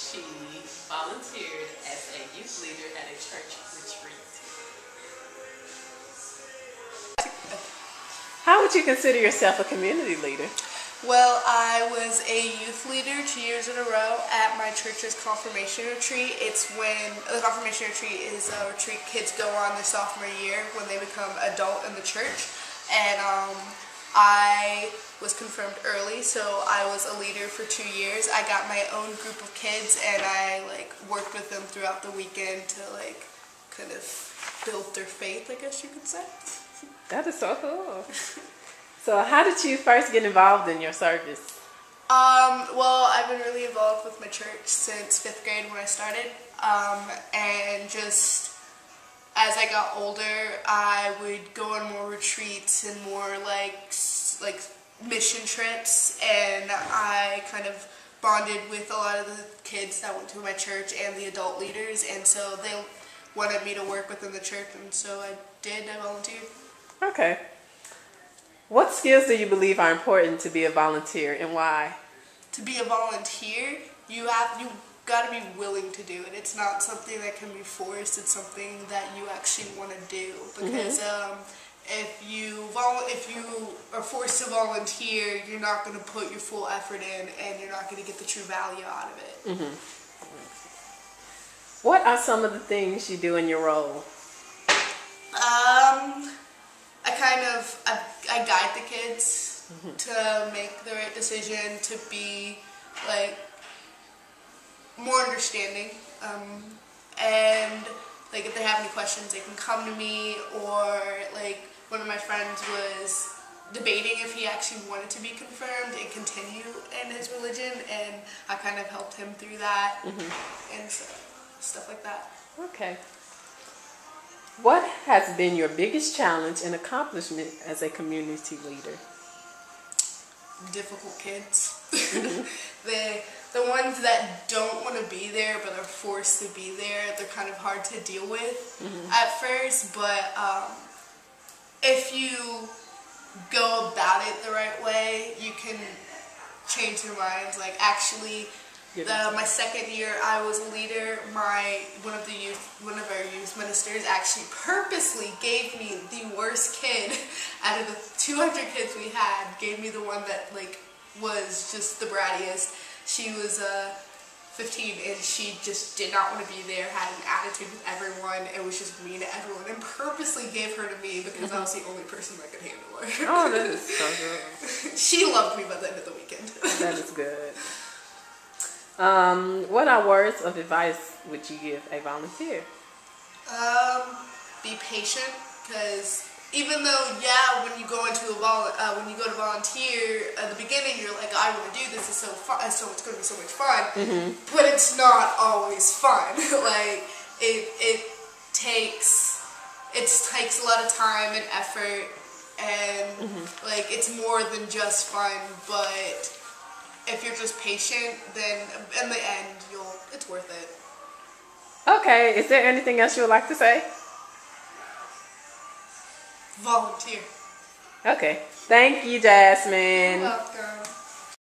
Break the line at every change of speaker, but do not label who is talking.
She volunteered as a youth leader at a church retreat. How would you consider yourself a community leader?
Well, I was a youth leader 2 years in a row at my church's confirmation retreat. It's when the confirmation retreat is a retreat kids go on their sophomore year when they become adult in the church. And I was confirmed early, so I was a leader for 2 years. I got my own group of kids, and I worked with them throughout the weekend to kind of build their faith, I guess you could say.
That is so cool. So how did you first get involved in your service?
Well, I've been really involved with my church since 5th grade when I started. And just as I got older, I would go on more retreats and more like mission trips, and I kind of bonded with a lot of the kids that went to my church and the adult leaders, and so they wanted me to work within the church, and so I did. I volunteered.
Okay. What skills do you believe are important to be a volunteer, and why?
To be a volunteer, you got to be willing to do it. It's not something that can be forced. It's something that you actually want to do. Because if you are forced to volunteer, you're not going to put your full effort in, and you're not going to get the true value out of it.
What are some of the things you do in your role?
I guide the kids to make the right decision, to be more understanding, and if they have any questions, they can come to me. Or one of my friends was debating if he actually wanted to be confirmed and continue in his religion, and I kind of helped him through that, and stuff like that.
Okay. What has been your biggest challenge and accomplishment as a community leader?
Difficult kids. The ones that don't want to be there but are forced to be there, they're kind of hard to deal with at first, but if you go about it the right way, you can change their minds. My second year I was a leader, one of our youth ministers actually purposely gave me the worst kid out of the 200 kids we had, gave me the one that was just the brattiest. She was 15 and she just did not want to be there, had an attitude with everyone, and was just mean to everyone, and purposely gave her to me because I was the only person that could handle her.
Oh, that is so good.
She loved me by the end of the weekend.
That is good. What are words of advice would you give a volunteer?
Be patient, because even though when you go to volunteer at the beginning, you're like, I want to do this, it's so fun, it's going to be so much fun, but it's not always fun. It takes a lot of time and effort, and it's more than just fun, but if you're just patient, then in the end, it's worth it.
Okay, is there anything else you would like to say?
Volunteer.
Okay. Thank you, Jasmine.
You're welcome.